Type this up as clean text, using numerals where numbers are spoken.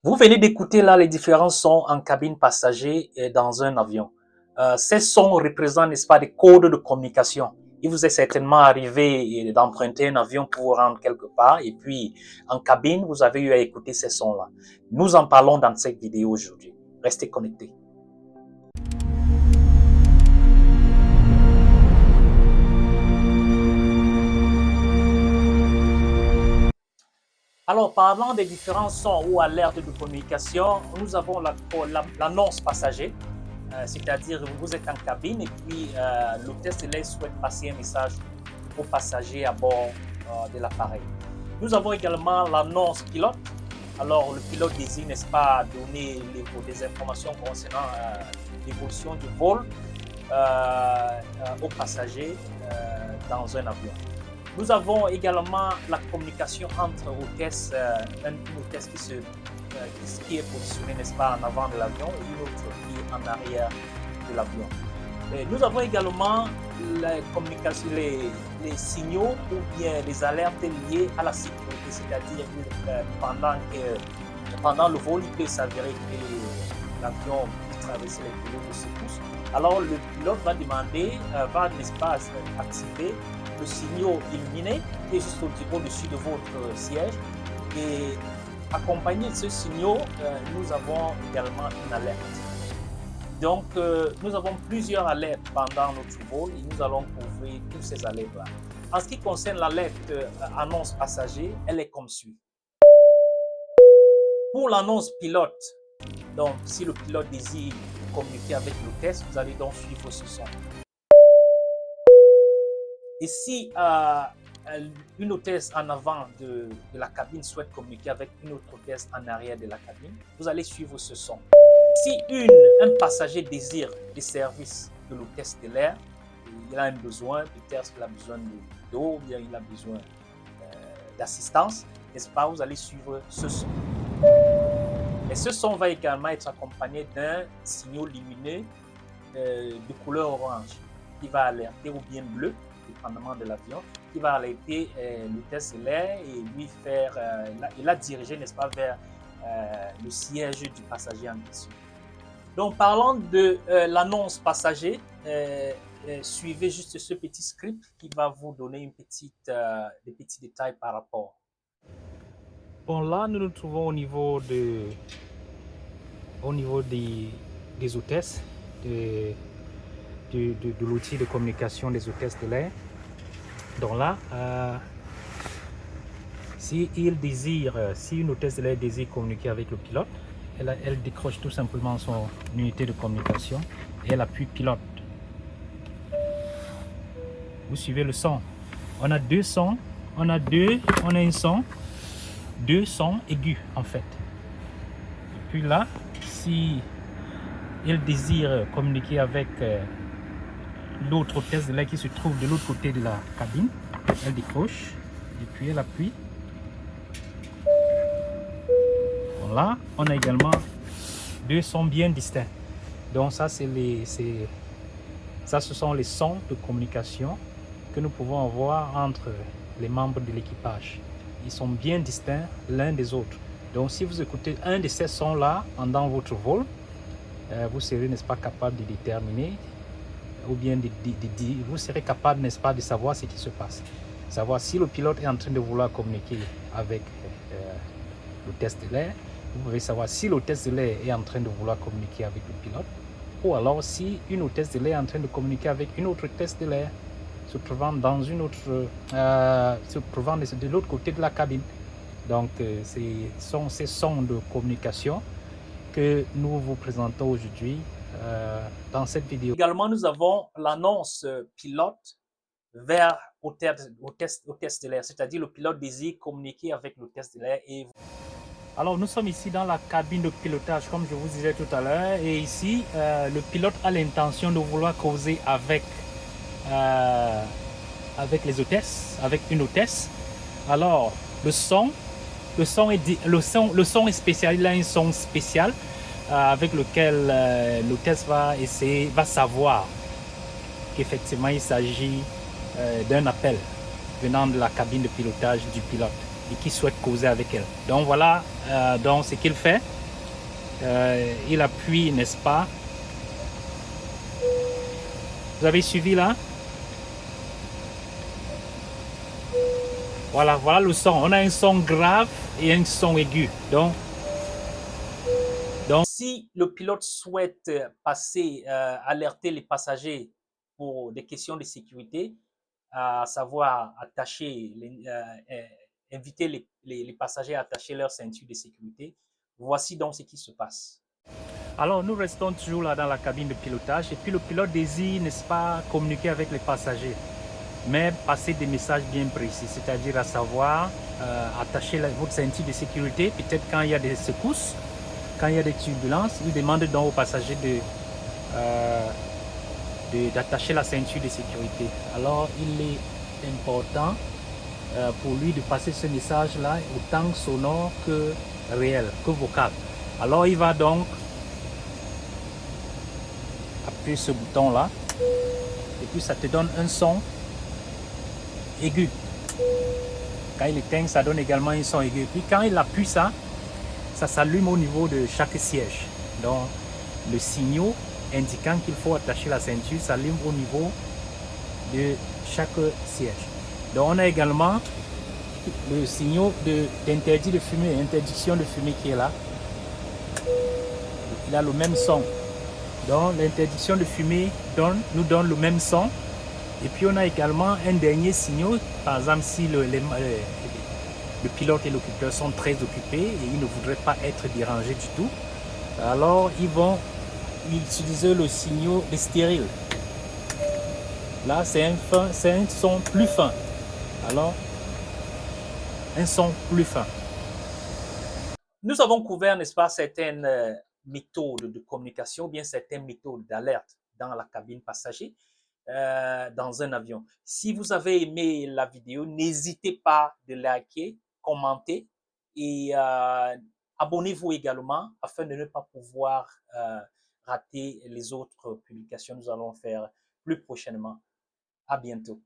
Vous venez d'écouter là les différents sons en cabine passager et dans un avion. Ces sons représentent, n'est-ce pas, des codes de communication. Il vous est certainement arrivé d'emprunter un avion pour vous rendre quelque part et puis en cabine, vous avez eu à écouter ces sons-là. Nous en parlons dans cette vidéo aujourd'hui. Restez connectés. Alors, parlant des différents sons ou alertes de communication, nous avons l'annonce passager. C'est-à-dire vous êtes en cabine et puis l'hôtesse de l'air souhaite passer un message aux passagers à bord de l'appareil. Nous avons également l'annonce pilote. Alors le pilote désire, n'est-ce pas, donner des informations concernant l'évolution du vol aux passagers dans un avion. Nous avons également la communication entre hôtesses, une hôtesse qui est positionnée, n'est-ce pas, en avant de l'avion et une autre qui est en arrière de l'avion. Nous avons également les signaux ou bien les alertes liées à la sécurité, c'est-à-dire que pendant le vol, il peut s'avérer que l'avion traverse les kilos de secousses. Alors le pilote va demander, n'est-ce pas, activer le signal illuminé qui est juste au-dessus de votre siège. Et accompagné de ce signal, nous avons également une alerte. Donc, nous avons plusieurs alertes pendant notre vol et nous allons couvrir toutes ces alertes-là. En ce qui concerne l'alerte annonce passager, elle est comme suit. Pour l'annonce pilote, donc si le pilote désire communiquer avec l'hôtesse, vous allez donc suivre ce son. Et si une hôtesse en avant de la cabine souhaite communiquer avec une autre hôtesse en arrière de la cabine, vous allez suivre ce son. Si un passager désire des services de l'hôtesse de l'air, il a un besoin, peut-être qu'il a besoin d'eau, ou bien il a besoin d'assistance, n'est-ce pas, vous allez suivre ce son. Et ce son va également être accompagné d'un signal lumineux de couleur orange qui va alerter, ou bien bleu, dépendamment de l'avion, qui va alerter l'hôtesse de l'air et lui faire, et la diriger, n'est-ce pas, vers le siège du passager en question. Donc, parlant de l'annonce passager, suivez juste ce petit script qui va vous donner des petits détails par rapport. Bon, là, nous nous trouvons au niveau des hôtesses, de l'outil de communication des hôtesses de l'air. Donc là, si une hôtesse de l'air désire communiquer avec le pilote, elle décroche tout simplement son unité de communication et elle appuie pilote. Vous suivez le son. On a deux sons, on a un son, deux sons aigus en fait. Et puis là, si elle désire communiquer avec l'autre hôtesse de l'air qui se trouve de l'autre côté de la cabine, elle décroche et puis elle appuie. Bon, là, on a également deux sons bien distincts. Donc ça, ce sont les sons de communication que nous pouvons avoir entre les membres de l'équipage. Ils sont bien distincts l'un des autres. Donc si vous écoutez un de ces sons-là pendant votre vol, vous serez, n'est-ce pas, capable de déterminer ou bien vous serez capable, n'est-ce pas, de savoir ce qui se passe. Savoir si le pilote est en train de vouloir communiquer avec l'hôtesse de l'air. Vous pouvez savoir si l'hôtesse de l'air est en train de vouloir communiquer avec le pilote. Ou alors si une hôtesse de l'air est en train de communiquer avec une autre hôtesse de l'air se trouvant dans une autre, se trouvant de l'autre côté de la cabine. Donc, ces sons de communication que nous vous présentons aujourd'hui dans cette vidéo. Également, nous avons l'annonce pilote vers hôtesse de l'air, c'est-à-dire le pilote désire communiquer avec l'hôtesse de l'air. Alors, nous sommes ici dans la cabine de pilotage, comme je vous disais tout à l'heure, et ici, le pilote a l'intention de vouloir causer avec les hôtesses, avec une hôtesse. Alors, le son est spécial. Il a un son spécial avec lequel l'hôtesse va savoir qu'effectivement il s'agit d'un appel venant de la cabine de pilotage du pilote. et qui souhaite causer avec elle. Donc voilà donc ce qu'il fait. Il appuie, n'est-ce pas? Vous avez suivi là? Voilà, voilà le son. On a un son grave et un son aigu. Donc si le pilote souhaite passer, alerter les passagers pour des questions de sécurité, à savoir attacher, inviter les passagers à attacher leur ceinture de sécurité, voici donc ce qui se passe. Alors, nous restons toujours là dans la cabine de pilotage et puis le pilote désire, n'est-ce pas, communiquer avec les passagers, mais passer des messages bien précis, c'est-à-dire à savoir attacher votre ceinture de sécurité, peut-être quand il y a des secousses, quand il y a des turbulences, il demande donc aux passagers d'attacher la ceinture de sécurité. Alors, il est important pour lui de passer ce message-là autant sonore que réel, que vocal. Alors, il va donc appuyer ce bouton-là et puis ça te donne un son aigu. Quand il éteint, ça donne également un son aigu. Et puis quand il appuie ça, ça s'allume au niveau de chaque siège. Donc, le signal indiquant qu'il faut attacher la ceinture s'allume au niveau de chaque siège. Donc, on a également le signal d'interdit de fumer, interdiction de fumer qui est là. Il a le même son. Donc, l'interdiction de fumer nous donne le même son. Et puis, on a également un dernier signal. Par exemple, si le pilote et l'occupeur sont très occupés et ils ne voudraient pas être dérangés du tout, alors ils vont utiliser le signal de stérile. Là, c'est un son plus fin. Alors, un son plus fin. Nous avons couvert, n'est-ce pas, certaines méthodes de communication, bien certaines méthodes d'alerte dans la cabine passager, dans un avion. Si vous avez aimé la vidéo, n'hésitez pas de liker, commenter et abonnez-vous également afin de ne pas pouvoir rater les autres publications que nous allons faire plus prochainement. À bientôt.